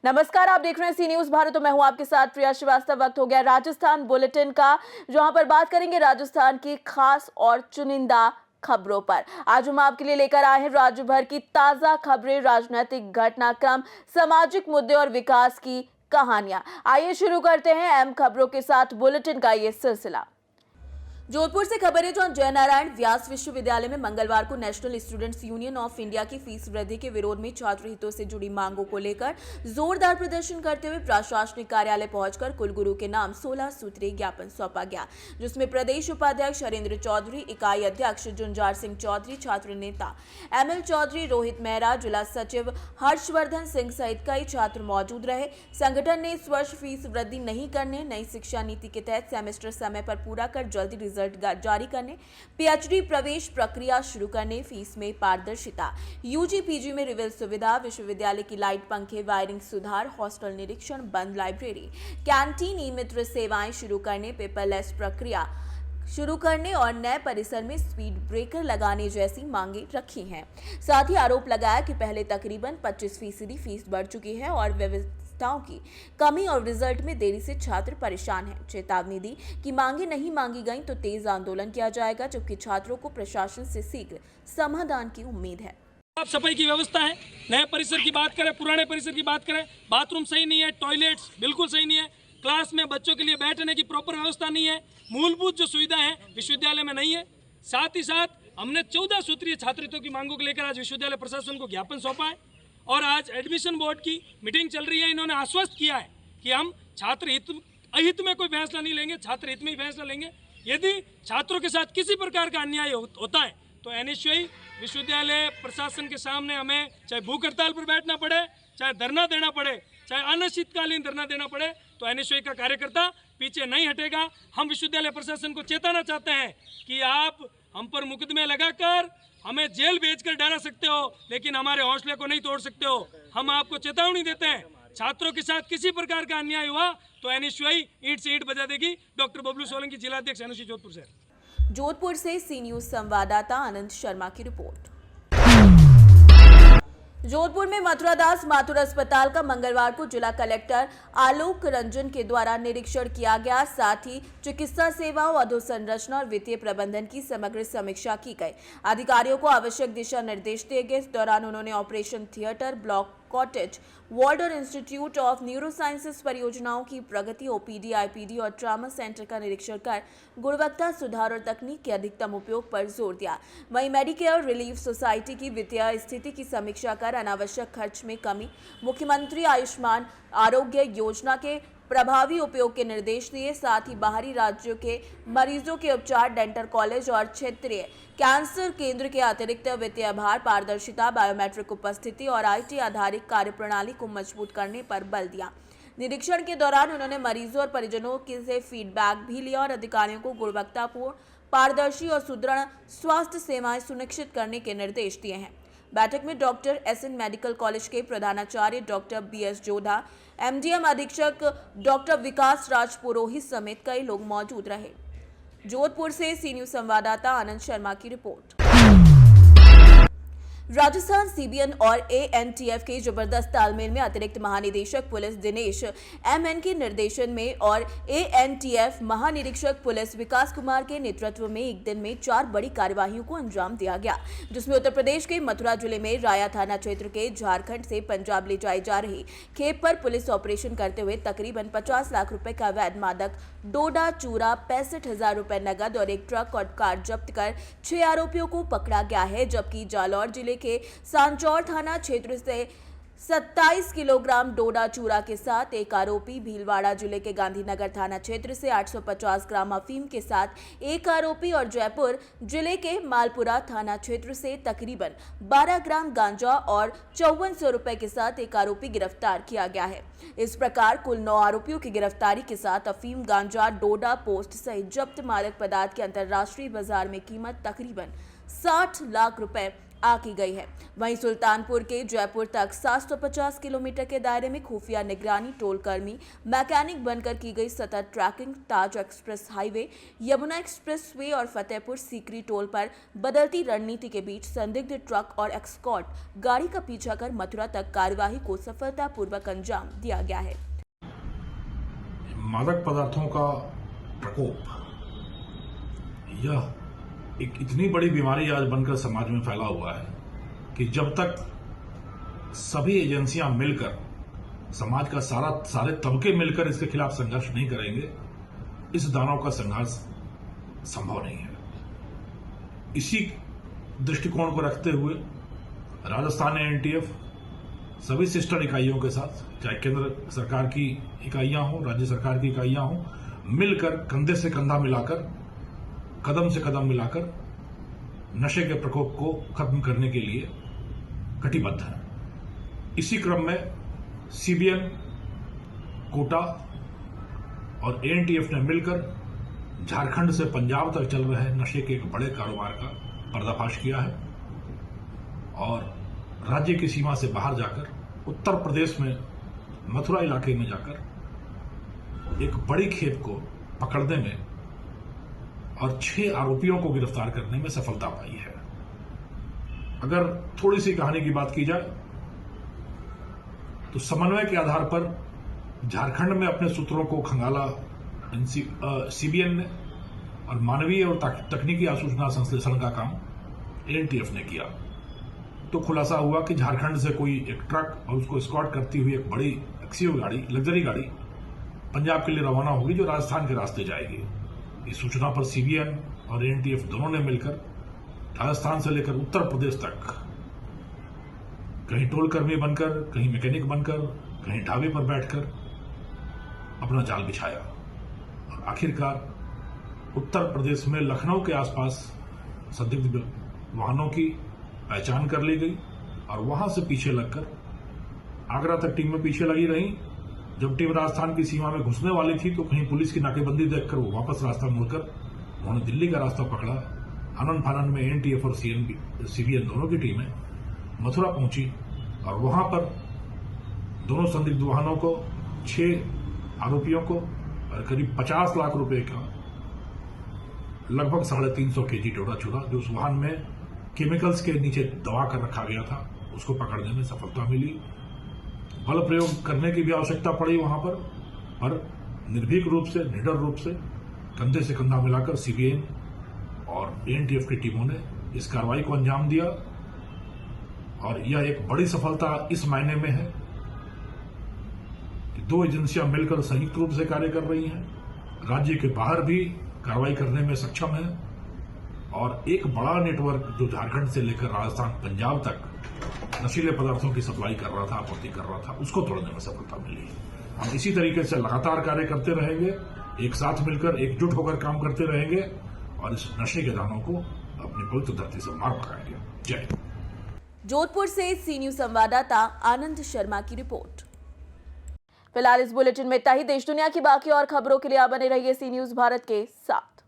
नमस्कार, आप देख रहे हैं सी न्यूज भारत। तो मैं हूं आपके साथ प्रिया श्रीवास्तव। वक्त हो गया राजस्थान बुलेटिन का, जहां पर बात करेंगे राजस्थान की खास और चुनिंदा खबरों पर। आज हम आपके लिए लेकर आए हैं राज्य भर की ताजा खबरें, राजनीतिक घटनाक्रम, सामाजिक मुद्दे और विकास की कहानियां। आइए शुरू करते हैं अहम खबरों के साथ बुलेटिन का ये सिलसिला। जोधपुर से खबर है, जहां जयनारायण व्यास विश्वविद्यालय में मंगलवार को national students union of India की फीस वृद्धि के विरोध में छात्र हितों से जुड़ी मांगों को लेकर जोरदार प्रदर्शन करते हुए प्रशासनिक कार्यालय पहुंचकर कुलगुरु के नाम 16 सूत्रीय ज्ञापन सौंपा गया, जिसमें प्रदेश उपाध्यक्ष हरेंद्र चौधरी, इकाई अध्यक्ष जुंजार सिंह चौधरी, छात्र नेता ML चौधरी, रोहित मेहरा, जिला सचिव हर्षवर्धन सिंह सहित कई छात्र मौजूद रहे। संगठन ने इस वर्ष फीस वृद्धि नहीं करने, नई शिक्षा नीति के तहत सेमेस्टर समय पर पूरा कर जल्दी रिजल्ट जारी करने, PhD प्रवेश प्रक्रिया शुरू करने, फीस में पारदर्शिता, UG PG में रिविल सुविधा, विश्वविद्यालय की लाइट, पंखे, वायरिंग सुधार, हॉस्टल निरीक्षण, बंद लाइब्रेरी, कैंटीन, ई-मित्र सेवाएं शुरू करने, पेपरलेस प्रक्रिया शुरू करने और नए परिसर में स्पीड ब्रेकर लगाने जैसी मांगे रखी हैं। साथ ही आरोप लगाया कि पहले तकरीबन 25% फीस बढ़ चुकी है और व्यवस्थाओं की कमी और रिजल्ट में देरी से छात्र परेशान हैं। चेतावनी दी कि मांगे नहीं मांगी गई तो तेज आंदोलन किया जाएगा, जबकि छात्रों को प्रशासन से शीघ्र समाधान की उम्मीद है। साफ सफाई की व्यवस्था है, नए परिसर की बात करें, पुराने परिसर की बात करें, बाथरूम सही नहीं है, टॉयलेट्स बिल्कुल सही नहीं है, क्लास में बच्चों के लिए बैठने की प्रॉपर व्यवस्था नहीं है, मूलभूत जो सुविधा है विश्वविद्यालय में नहीं है। साथ ही साथ हमने 14 सूत्रीय छात्र हितों की मांगों को लेकर आज विश्वविद्यालय प्रशासन को ज्ञापन सौंपा है और आज एडमिशन बोर्ड की मीटिंग चल रही है। इन्होंने आश्वस्त किया है कि हम छात्र हित अहित में कोई फैसला नहीं लेंगे, छात्र हित में ही फैसला लेंगे। यदि छात्रों के साथ किसी प्रकार का अन्याय होता है तो NSUI विश्वविद्यालय प्रशासन के सामने हमें चाहे भूख हड़ताल पर बैठना पड़े, चाहे धरना देना पड़े, चाहे अनिश्चितकालीन धरना देना पड़े, तो NSUI का कार्यकर्ता पीछे नहीं हटेगा। हम विश्वविद्यालय प्रशासन को चेताना चाहते हैं कि आप हम पर मुकदमे लगाकर हमें जेल भेजकर डरा सकते हो, लेकिन हमारे हौसले को नहीं तोड़ सकते हो। हम आपको चेतावनी देते हैं, छात्रों के साथ किसी प्रकार का अन्याय हुआ तो NSUI ईंट से ईंट बजा देगी। डॉक्टर बबलू सोलंकी, जिलाध्यक्ष NSUI जोधपुर शहर। जोधपुर से सी न्यूज संवाददाता आनंद शर्मा की रिपोर्ट। जोधपुर में मथुरादास माथुर अस्पताल का मंगलवार को जिला कलेक्टर आलोक रंजन के द्वारा निरीक्षण किया गया। साथ ही चिकित्सा सेवाओं, अधोसंरचना और वित्तीय प्रबंधन की समग्र समीक्षा की गई। अधिकारियों को आवश्यक दिशा निर्देश दिए गए। इस दौरान उन्होंने operation theatre, block cottage ward और इंस्टीट्यूट ऑफ न्यूरोसाइंसेस परियोजनाओं की प्रगति, OPD, IPD और ट्रामा सेंटर का निरीक्षण कर गुणवत्ता सुधार और तकनीक के अधिकतम उपयोग पर जोर दिया। वहीं मेडिकेयर रिलीफ सोसाइटी की वित्तीय स्थिति की समीक्षा कर अनावश्यक खर्च में कमी, मुख्यमंत्री आयुष्मान आरोग्य योजना के प्रभावी उपयोग के निर्देश दिए। साथ ही बाहरी राज्यों के मरीजों के उपचार, डेंटल कॉलेज और क्षेत्रीय कैंसर केंद्र के अतिरिक्त वित्तीय भार, पारदर्शिता, बायोमेट्रिक उपस्थिति और IT आधारित कार्यप्रणाली को मजबूत करने पर बल दिया। निरीक्षण के दौरान उन्होंने मरीजों और परिजनों से फीडबैक भी लिया और अधिकारियों को गुणवत्तापूर्ण, पारदर्शी और सुदृढ़ स्वास्थ्य सेवाएं सुनिश्चित करने के निर्देश दिए हैं। बैठक में डॉक्टर SN मेडिकल कॉलेज के प्रधानाचार्य डॉक्टर BS जोधा, MDM अधीक्षक डॉक्टर विकास राज पुरोहित समेत कई लोग मौजूद रहे। जोधपुर से सी न्यूज संवाददाता आनंद शर्मा की रिपोर्ट। राजस्थान CBN और ANTF के जबरदस्त तालमेल में अतिरिक्त महानिदेशक पुलिस दिनेश MN के निर्देशन में और ANTF महानिरीक्षक पुलिस विकास कुमार के नेतृत्व में एक दिन में 4 बड़ी कार्यवाहियों को अंजाम दिया गया, जिसमें उत्तर प्रदेश के मथुरा जिले में राया थाना क्षेत्र के झारखंड से पंजाब ले जाई जा रही खेप पर पुलिस ऑपरेशन करते हुए तकरीबन 50 लाख रुपए का अवैध मादक डोडा चूरा, 65,000 रुपए नगद और एक ट्रक और कार जब्त कर 6 आरोपियों को पकड़ा गया है। जबकि जालौर जिले के सांचौर थाना क्षेत्र से 27 किलोग्राम डोडा चूरा के साथ एक आरोपी, भीलवाड़ा जिले के गांधीनगर थाना क्षेत्र से 850 ग्राम अफीम के साथ एक आरोपी और जयपुर जिले के मालपुरा थाना क्षेत्र से तकरीबन 12 ग्राम गांजा और 5400 रुपए के साथ एक आरोपी गिरफ्तार किया गया है। इस प्रकार कुल 9 आरोपियों की गिरफ्तारी के साथ अफीम, गांजा, डोडा पोस्ट सहित जब्त मादक पदार्थ की अंतर्राष्ट्रीय बाजार में कीमत तकरीबन 60 लाख रुपए आंकी गई है। वहीं सुल्तानपुर के जयपुर तक 750 किलोमीटर के दायरे में खुफिया निगरानी, टोलकर्मी, मैकेनिक बनकर की गई सतत tracking, Taj express highway, Yamuna expressway और फतेहपुर सीकरी टोल पर बदलती रणनीति के बीच संदिग्ध ट्रक और एस्कॉर्ट गाड़ी का पीछा कर मथुरा तक कार्यवाही को सफलतापूर्वक अंजाम दिया गया है। मादक पदार्थों का प्रकोप, यह एक इतनी बड़ी बीमारी आज बनकर समाज में फैला हुआ है कि जब तक सभी एजेंसियां मिलकर, समाज का सारे तबके मिलकर इसके खिलाफ संघर्ष नहीं करेंगे, इस दानव का संघर्ष संभव नहीं है। इसी दृष्टिकोण को रखते हुए राजस्थान एनटीएफ सभी सिस्टर इकाइयों के साथ, चाहे केंद्र सरकार की इकाइयां हो, राज्य सरकार की इकाइयां हो, मिलकर कंधे से कंधा मिलाकर, कदम से कदम मिलाकर नशे के प्रकोप को खत्म करने के लिए कटिबद्ध है। इसी क्रम में सीबीएन, कोटा और एनटीएफ ने मिलकर झारखंड से पंजाब तक चल रहे नशे के एक बड़े कारोबार का पर्दाफाश किया है और राज्य की सीमा से बाहर जाकर उत्तर प्रदेश में मथुरा इलाके में जाकर एक बड़ी खेप को पकड़ने में और 6 आरोपियों को गिरफ्तार करने में सफलता पाई है। अगर थोड़ी सी कहानी की बात की जाए तो समन्वय के आधार पर झारखंड में अपने सूत्रों को खंगाला सीबीएन ने और मानवीय और तकनीकी आसूचना संश्लेषण का काम एनटीएफ ने किया। तो खुलासा हुआ कि झारखंड से कोई एक ट्रक और उसको एस्कॉर्ट करती हुई एक बड़ी एक्सीओ गाड़ी, लग्जरी गाड़ी पंजाब के लिए रवाना होगी जो राजस्थान के रास्ते जाएगी। इस सूचना पर सीबीएन और एनटीएफ दोनों ने मिलकर राजस्थान से लेकर उत्तर प्रदेश तक कहीं टोलकर्मी बनकर, कहीं मैकेनिक बनकर, कहीं ढाबे पर बैठकर अपना जाल बिछाया और आखिरकार उत्तर प्रदेश में लखनऊ के आसपास संदिग्ध वाहनों की पहचान कर ली गई और वहां से पीछे लगकर आगरा तक टीमें पीछे लगी रहीं। जब टीम राजस्थान की सीमा में घुसने वाली थी तो कहीं पुलिस की नाकेबंदी देखकर वो वापस रास्ता मुड़कर उन्होंने दिल्ली का रास्ता पकड़ा। आनन फानन में एनटीएफ और सीबीएन दोनों की टीमें मथुरा पहुंची और वहां पर दोनों संदिग्ध वाहनों को, 6 आरोपियों को और करीब 50 लाख रुपए का लगभग 350 केजी डोडा छुरा, जो उस वाहन में केमिकल्स के नीचे दबा कर रखा गया था, उसको पकड़ने में सफलता मिली। बल प्रयोग करने की भी आवश्यकता पड़ी वहां पर निर्भीक रूप से, निडर रूप से, कंधे से कंधा मिलाकर सीबीएन और एनटीएफ की टीमों ने इस कार्रवाई को अंजाम दिया और यह एक बड़ी सफलता इस मायने में है कि 2 एजेंसियां मिलकर संयुक्त रूप से कार्य कर रही हैं, राज्य के बाहर भी कार्रवाई करने में सक्षम है और एक बड़ा नेटवर्क जो झारखंड से लेकर राजस्थान, पंजाब तक नशीले पदार्थों की सप्लाई कर रहा था, आपूर्ति कर रहा था, उसको तोड़ने में सफलता मिली। हम इसी तरीके से लगातार कार्य करते रहेंगे, एक साथ मिलकर एकजुट होकर काम करते रहेंगे और इस नशे के दानों को अपनी पवित्र धरती से मार भगाएंगे। जय हिंद। जोधपुर से सी न्यूज संवाददाता आनंद शर्मा की रिपोर्ट। फिलहाल इस बुलेटिन में इतना ही। देश दुनिया की बाकी और खबरों के लिए आप बने रहिए सी न्यूज भारत के साथ।